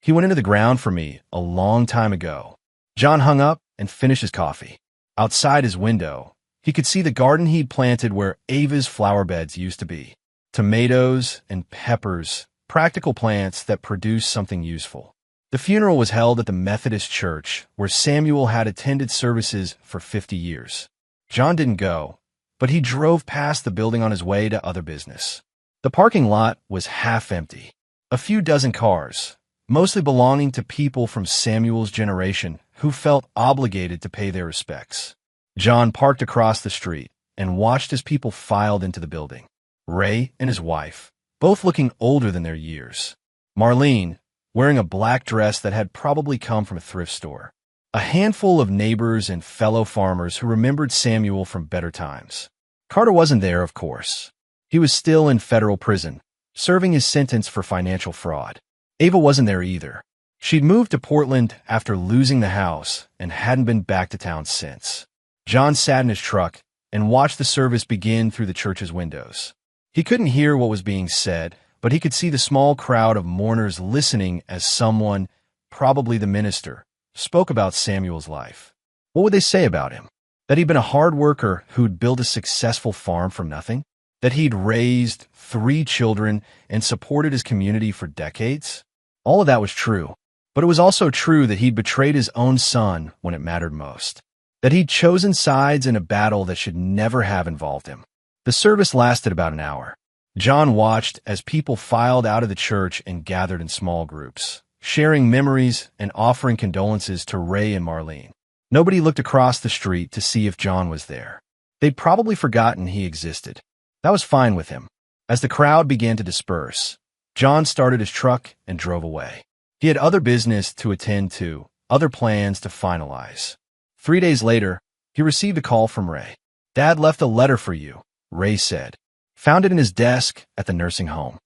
He went into the ground for me a long time ago. John hung up and finished his coffee. Outside his window, he could see the garden he'd planted where Ava's flower beds used to be. Tomatoes and peppers, practical plants that produced something useful. The funeral was held at the Methodist Church, where Samuel had attended services for 50 years. John didn't go, but he drove past the building on his way to other business. The parking lot was half empty. A few dozen cars, mostly belonging to people from Samuel's generation who felt obligated to pay their respects. John parked across the street and watched as people filed into the building. Ray and his wife, both looking older than their years. Marlene, wearing a black dress that had probably come from a thrift store. A handful of neighbors and fellow farmers who remembered Samuel from better times. Carter wasn't there, of course. He was still in federal prison, serving his sentence for financial fraud. Ava wasn't there either. She'd moved to Portland after losing the house and hadn't been back to town since. John sat in his truck and watched the service begin through the church's windows. He couldn't hear what was being said, but he could see the small crowd of mourners listening as someone, probably the minister, spoke about Samuel's life. What would they say about him? That he'd been a hard worker who'd built a successful farm from nothing? That he'd raised 3 children and supported his community for decades? All of that was true, but it was also true that he'd betrayed his own son when it mattered most. That he'd chosen sides in a battle that should never have involved him. The service lasted about an hour. John watched as people filed out of the church and gathered in small groups, sharing memories and offering condolences to Ray and Marlene. Nobody looked across the street to see if John was there. They'd probably forgotten he existed. That was fine with him. As the crowd began to disperse, John started his truck and drove away. He had other business to attend to, other plans to finalize. 3 days later, He received a call from Ray. "Dad left a letter for you," Ray said. "Found it in his desk at the nursing home."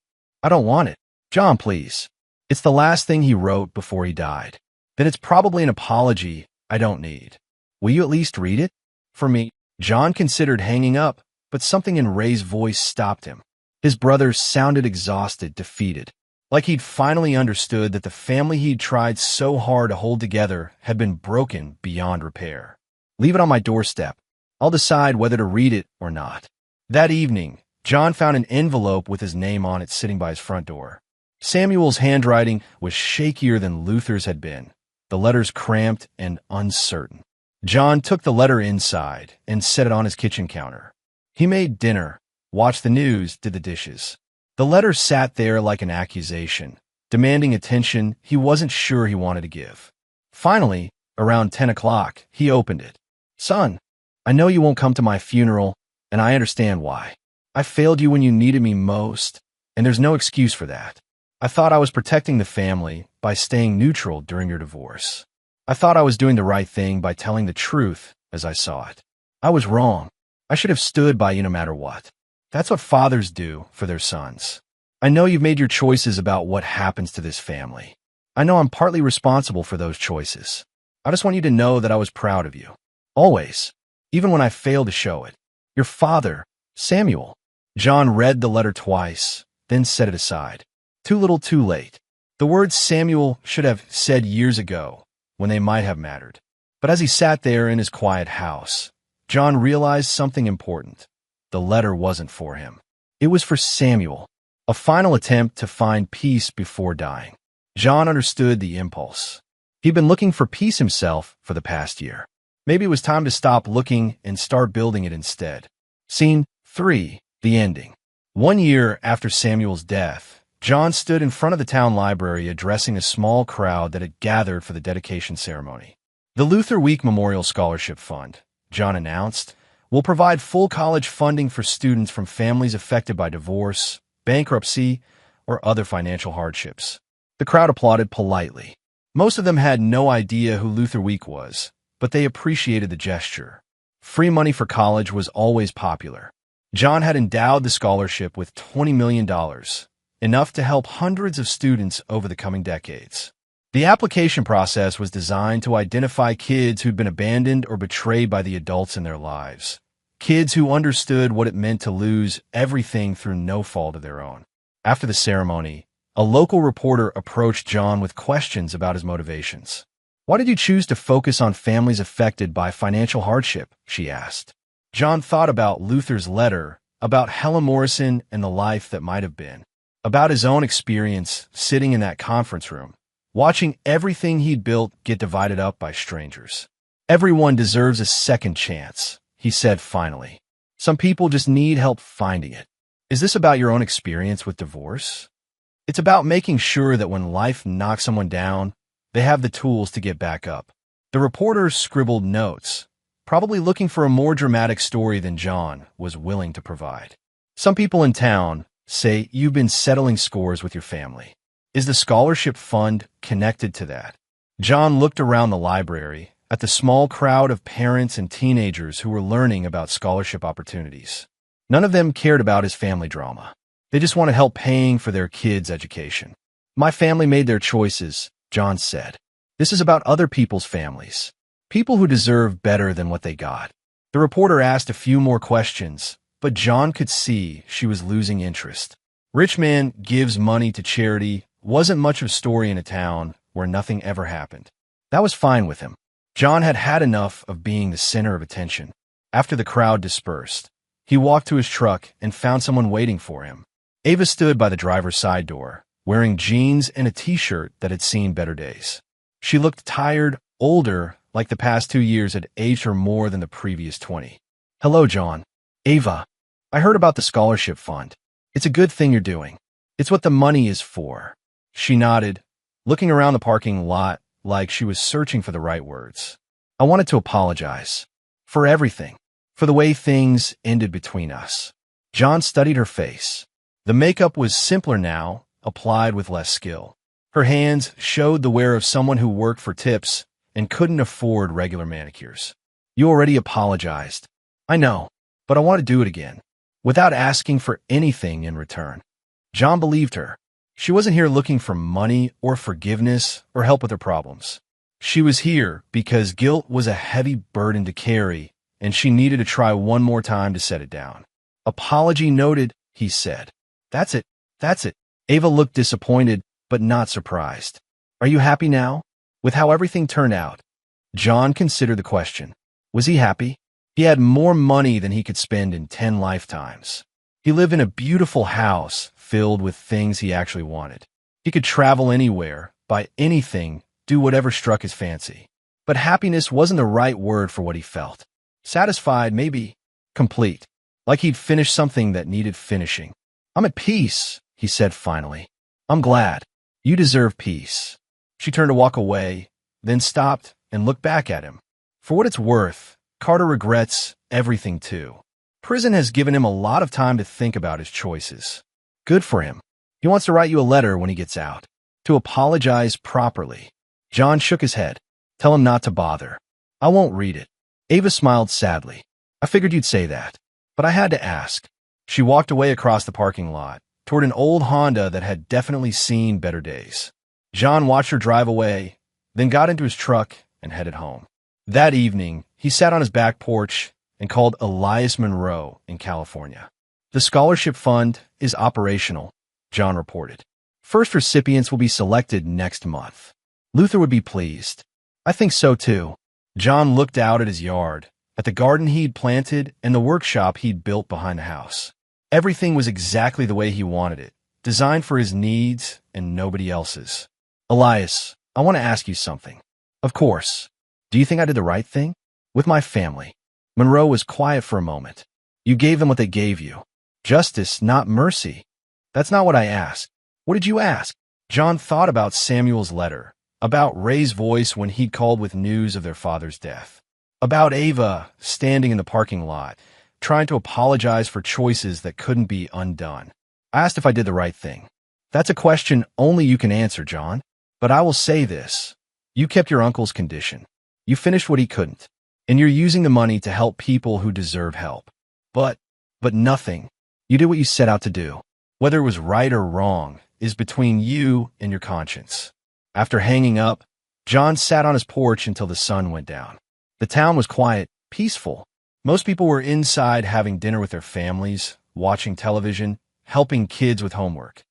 "I don't want it." "John, please. It's the last thing he wrote before he died." "Then it's probably an apology I don't need. Will you at least read it?" "For me." John considered hanging up, but something in Ray's voice stopped him. His brother sounded exhausted, defeated, like he'd finally understood that the family he'd tried so hard to hold together had been broken beyond repair. "Leave it on my doorstep. I'll decide whether to read it or not." That evening, John found an envelope with his name on it sitting by his front door. Samuel's handwriting was shakier than Luther's had been, the letters cramped and uncertain. John took the letter inside and set it on his kitchen counter. He made dinner, watched the news, did the dishes. The letter sat there like an accusation, demanding attention he wasn't sure he wanted to give. Finally, around 10 o'clock, he opened it. "Son, I know you won't come to my funeral, and I understand why. I failed you when you needed me most, and there's no excuse for that. I thought I was protecting the family by staying neutral during your divorce. I thought I was doing the right thing by telling the truth as I saw it. I was wrong. I should have stood by you no matter what. That's what fathers do for their sons. I know you've made your choices about what happens to this family. I know I'm partly responsible for those choices. I just want you to know that I was proud of you. Always. Even when I failed to show it. Your father, Samuel." John read the letter twice, then set it aside. Too little, too late. The words Samuel should have said years ago, when they might have mattered. But as he sat there in his quiet house, John realized something important. The letter wasn't for him. It was for Samuel, a final attempt to find peace before dying. John understood the impulse. He'd been looking for peace himself for the past year. Maybe it was time to stop looking and start building it instead. Scene 3, the ending. 1 year after Samuel's death, John stood in front of the town library addressing a small crowd that had gathered for the dedication ceremony. "The Luther Week Memorial Scholarship Fund," John announced, "will provide full college funding for students from families affected by divorce, bankruptcy, or other financial hardships." The crowd applauded politely. Most of them had no idea who Luther Week was, but they appreciated the gesture. Free money for college was always popular. John had endowed the scholarship with $20 million, enough to help hundreds of students over the coming decades. The application process was designed to identify kids who'd been abandoned or betrayed by the adults in their lives. Kids who understood what it meant to lose everything through no fault of their own. After the ceremony, a local reporter approached John with questions about his motivations. "Why did you choose to focus on families affected by financial hardship?" she asked. John thought about Luther's letter, about Helen Morrison and the life that might have been, about his own experience sitting in that conference room, watching everything he'd built get divided up by strangers. "Everyone deserves a second chance," he said finally. "Some people just need help finding it." "Is this about your own experience with divorce?" "It's about making sure that when life knocks someone down, they have the tools to get back up." The reporter scribbled notes, probably looking for a more dramatic story than John was willing to provide. "Some people in town say you've been settling scores with your family. Is the scholarship fund connected to that?" John looked around the library at the small crowd of parents and teenagers who were learning about scholarship opportunities. None of them cared about his family drama. They just wanted help paying for their kids' education. "My family made their choices," John said. "This is about other people's families. People who deserve better than what they got." The reporter asked a few more questions, but John could see she was losing interest. Rich man gives money to charity wasn't much of a story in a town where nothing ever happened. That was fine with him. John had had enough of being the center of attention. After the crowd dispersed, he walked to his truck and found someone waiting for him. Ava stood by the driver's side door, wearing jeans and a t-shirt that had seen better days. She looked tired, older, like the past 2 years had aged her more than the previous 20. "Hello, John." "Ava, I heard about the scholarship fund. It's a good thing you're doing. It's what the money is for." She nodded, looking around the parking lot like she was searching for the right words. "I wanted to apologize. For everything. For the way things ended between us." John studied her face. The makeup was simpler now, applied with less skill. Her hands showed the wear of someone who worked for tips and couldn't afford regular manicures. You already apologized. I know, but I want to do it again, without asking for anything in return. John believed her. She wasn't here looking for money or forgiveness or help with her problems. She was here because guilt was a heavy burden to carry, and she needed to try one more time to set it down. Apology noted, he said. That's it. That's it. Ava looked disappointed, but not surprised. Are you happy now? With how everything turned out? John considered the question. Was he happy? He had more money than he could spend in 10 lifetimes. He lived in a beautiful house filled with things he actually wanted. He could travel anywhere, buy anything, do whatever struck his fancy. But happiness wasn't the right word for what he felt. Satisfied, maybe. Complete. Like he'd finished something that needed finishing. I'm at peace, he said finally. I'm glad. You deserve peace. She turned to walk away, then stopped and looked back at him. For what it's worth, Carter regrets everything too. Prison has given him a lot of time to think about his choices. Good for him. He wants to write you a letter when he gets out, to apologize properly. John shook his head. Tell him not to bother. I won't read it. Ava smiled sadly. I figured you'd say that, but I had to ask. She walked away across the parking lot, toward an old Honda that had definitely seen better days. John watched her drive away, then got into his truck and headed home. That evening, he sat on his back porch and called Elias Monroe in California. The scholarship fund is operational, John reported. First recipients will be selected next month. Luther would be pleased. I think so too. John looked out at his yard, at the garden he'd planted and the workshop he'd built behind the house. Everything was exactly the way he wanted it, designed for his needs and nobody else's. Elias, I want to ask you something. Of course. Do you think I did the right thing? With my family. Monroe was quiet for a moment. You gave them what they gave you. Justice, not mercy. That's not what I asked. What did you ask? John thought about Samuel's letter, about Ray's voice when he'd called with news of their father's death, about Ava standing in the parking lot, trying to apologize for choices that couldn't be undone. I asked if I did the right thing. That's a question only you can answer, John. But I will say this. You kept your uncle's condition. You finished what he couldn't. And you're using the money to help people who deserve help. But nothing. You did what you set out to do. Whether it was right or wrong is between you and your conscience. After hanging up, John sat on his porch until the sun went down. The town was quiet, peaceful. Most people were inside having dinner with their families, watching television, helping kids with homework.